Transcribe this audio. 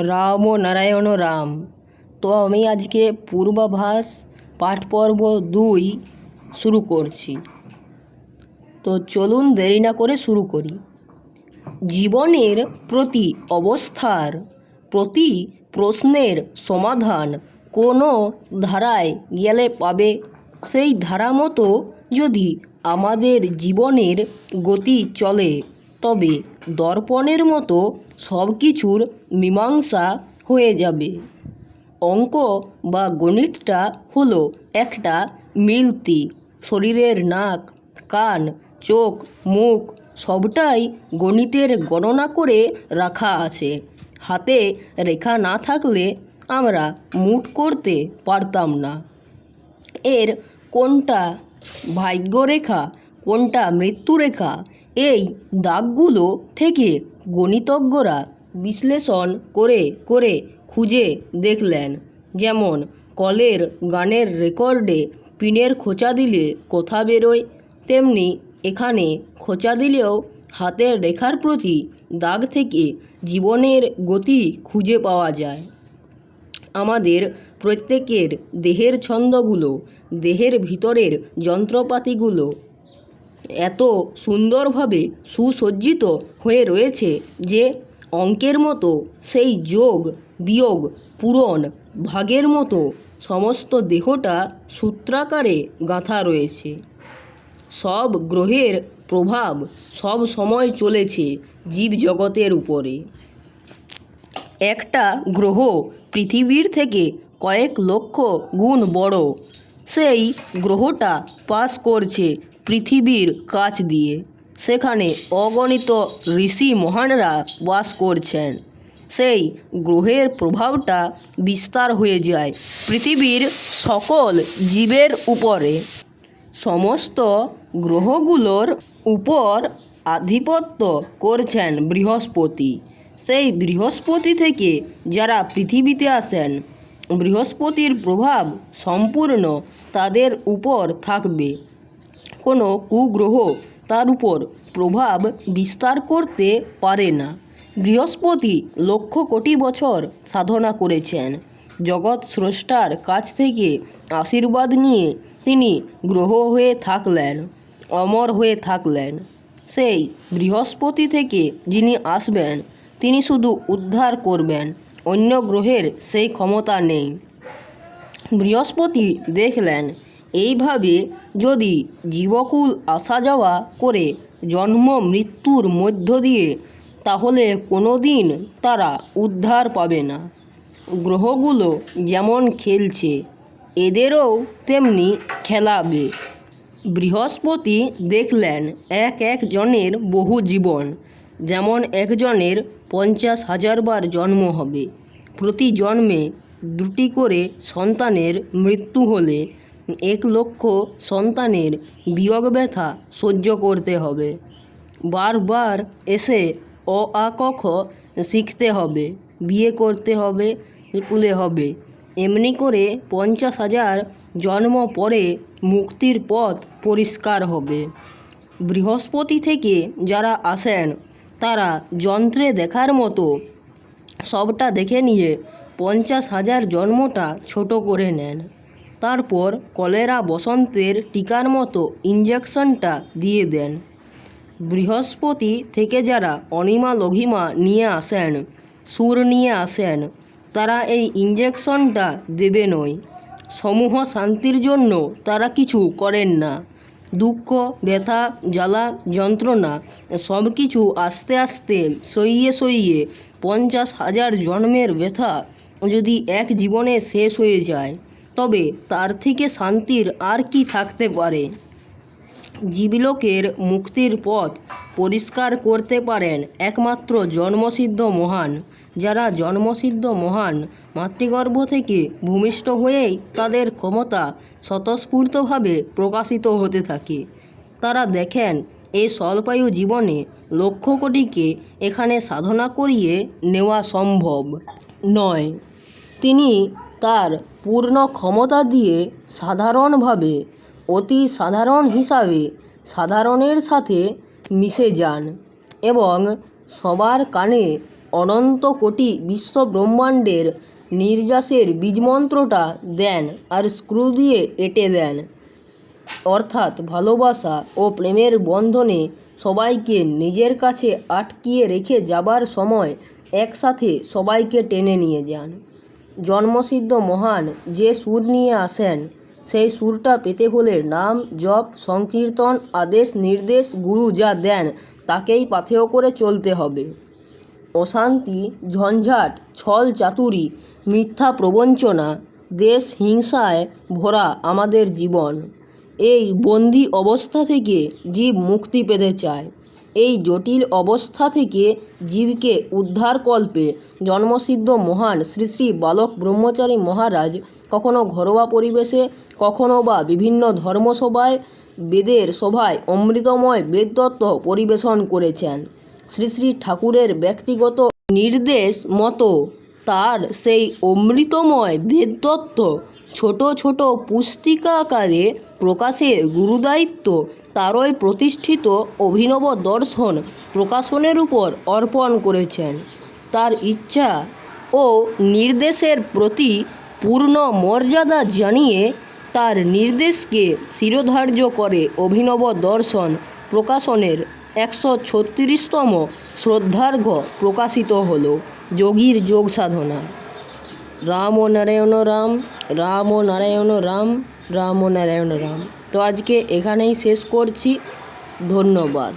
রাম ও নারায়ণ রাম। তো আমি আজকে পূর্বাভাস পাঠ পর্ব 2 শুরু করছি। তো চলুন দেরি না করে শুরু করি। জীবনের প্রতি অবস্থার প্রতি প্রশ্নের সমাধান কোনো ধারায় গেলে পাবে। সেই ধারা মতো যদি আমাদের জীবনের গতি চলে, তবে দর্পণের মতো সব কিছুর মীমাংসা হয়ে যাবে। অঙ্ক বা গণিতটা হলো একটা মিলতি। শরীরের নাক, কান, চোখ, মুখ সবটাই গণিতের গণনা করে রাখা আছে। হাতে রেখা না থাকলে আমরা মুঠ করতে পারতাম না। এর কোনটা ভাগ্যরেখা, কোনটা মৃত্যুরেখা, এই দাগগুলো থেকে গণিতজ্ঞরা বিশ্লেষণ করে করে খুঁজে দেখলেন। যেমন কলের গানের রেকর্ডে পিনের খোঁচা দিলে কথা বেরোয়, তেমনি এখানে খোঁচা দিলেও হাতের রেখার প্রতি দাগ থেকে জীবনের গতি খুঁজে পাওয়া যায়। আমাদের প্রত্যেকের দেহের ছন্দগুলো, দেহের ভিতরের যন্ত্রপাতিগুলো এত সুন্দরভাবে সুসজ্জিত হয়ে রয়েছে যে অঙ্কের মতো সেই যোগ, বিয়োগ, পূরণ, ভাগের মতো সমস্ত দেহটা সূত্রাকারে গাঁথা রয়েছে। সব গ্রহের প্রভাব সব সময় চলেছে জীবজগতের উপরে। একটা গ্রহ পৃথিবীর থেকে কয়েক লক্ষ গুণ বড়। সেই গ্রহটা পাস করছে পৃথিবীর কাছ দিয়ে। সেখানে অগণিত ঋষি মহানরা বাস করছেন। সেই গ্রহের প্রভাবটা বিস্তার হয়ে যায় পৃথিবীর সকল জীবের উপরে। সমস্ত গ্রহগুলোর উপর আধিপত্য করছেন বৃহস্পতি। সেই বৃহস্পতি থেকে যারা পৃথিবীতে আসেন, বৃহস্পতির প্রভাব সম্পূর্ণ তাদের উপর থাকবে। কোনো কুগ্রহ তার উপর প্রভাব বিস্তার করতে পারে না। বৃহস্পতি লক্ষ কোটি বছর সাধনা করেছেন। জগৎ স্রষ্টার কাছ থেকে আশীর্বাদ নিয়ে তিনি গ্রহ হয়ে থাকলেন, অমর হয়ে থাকলেন। সেই বৃহস্পতি থেকে যিনি আসবেন, তিনি শুধু উদ্ধার করবেন, অন্য গ্রহের সেই ক্ষমতা নেই। বৃহস্পতি দেখলেন, এইভাবে যদি জীবকুল আসা যাওয়া করে জন্ম মৃত্যুর মধ্য দিয়ে, তাহলে কোনো দিন তারা উদ্ধার পাবে না। গ্রহগুলো যেমন খেলছে, এদেরও তেমনি খেলাবে। বৃহস্পতি দেখলেন এক জনের বহু জীবন। যেমন একজনের 50,000 বার জন্ম হবে। প্রতি জন্মে 2টি করে সন্তানের মৃত্যু হলে 1 লক্ষ সন্তানের বিয়োগ ব্যথা সহ্য করতে হবে। বারবার এসে অ আ ক খ শিখতে হবে, বিয়ে করতে হবে, পুলে হবে। এমনি করে 50,000 জন্ম পরে মুক্তির পথ পরিষ্কার হবে। বৃহস্পতি থেকে যারা আসেন, তারা যন্ত্রে দেখার মতো সবটা দেখে নিয়ে 50,000 জন্মটা ছোট করে নেন। তারপর কলেরা বসন্তের টিকার মতো ইঞ্জেকশনটা দিয়ে দেন। বৃহস্পতি থেকে যারা অনিমা লঘিমা নিয়ে আসেন, সুর নিয়ে আসেন, তারা এই ইঞ্জেকশনটা দেবেনই। সমূহ শান্তির জন্য তারা কিছু করেন না। দুঃখ, ব্যথা, জ্বালা, যন্ত্রণা সব কিছু আস্তে আস্তে সইয়ে সইয়ে 50,000 জন্মের ব্যথা যদি এক জীবনে শেষ হয়ে যায়, তবে তার থেকে শান্তির আর কি থাকতে পারে। জীবলোকের মুক্তির পথ পরিষ্কার করতে পারেন একমাত্র জন্মসিদ্ধ মহান। যারা জন্মসিদ্ধ মহান, মাতৃগর্ভ থেকে ভূমিষ্ঠ হয়েই তাদের ক্ষমতা স্বতঃস্ফূর্তভাবে প্রকাশিত হতে থাকে। তারা দেখেন এই স্বল্পায়ু জীবনে লক্ষ কোটিকে এখানে সাধনা করিয়ে নেওয়া সম্ভব নয়। তিনি তার পূর্ণ ক্ষমতা দিয়ে সাধারণভাবে, অতি সাধারণ হিসাবে সাধারণের সাথে মিশে যান এবং সবার কানে অনন্ত কোটি বিশ্ব ব্রহ্মাণ্ডের নির্যাসের বীজমন্ত্রটা দেন আর স্ক্রু দিয়ে এঁটে দেন। অর্থাৎ ভালোবাসা ও প্রেমের বন্ধনে সবাইকে নিজের কাছে আটকিয়ে রেখে যাবার সময় একসাথে সবাইকে টেনে নিয়ে যান। জন্মসিদ্ধ মহান যে সুর নিয়ে আসেন, সেই সুরটা পেতে হলে নাম জপ সংকীর্তন আদেশ নির্দেশ গুরু যা দেন তাকেই পাথেয় করে চলতে হবে। অশান্তি ঝঞ্ঝাট ছল চাতুরি মিথ্যা প্রবঞ্চনা দেশ হিংসায় ভরা আমাদের জীবন। এই বন্দি অবস্থা থেকে জীব মুক্তি পেতে চায়। এই জটিল অবস্থা থেকে জীবকে উদ্ধারকল্পে জন্মসিদ্ধ মহান শ্রী শ্রী বালক ব্রহ্মচারী মহারাজ কখনো ঘরোয়া পরিবেশে, কখনো বা বিভিন্ন ধর্মসভায়, বেদের সভায় অমৃতময় বেদতত্ত্ব পরিবেশন করেছেন। শ্রী শ্রী ঠাকুরের ব্যক্তিগত নির্দেশ মতো তার সেই অমৃতময় বেদতত্ত্ব ছোট ছোট পুস্তিকা আকারে প্রকাশের গুরুদায়িত্ব তারই প্রতিষ্ঠিত অভিনব দর্শন প্রকাশনের উপর অর্পণ করেছেন। তার ইচ্ছা ও নির্দেশের প্রতি পূর্ণ মর্যাদা জানিয়ে তার নির্দেশকে শিরোধার্য করে অভিনব দর্শন প্রকাশনের 136তম শ্রদ্ধার্ঘ্য প্রকাশিত হল যোগীর যোগ সাধনা। রাম ও নারায়ণ রাম, রাম ও নারায়ণ রাম, রাম ও নারায়ণ রাম। তো আজকে এখানেই শেষ করছি। ধন্যবাদ।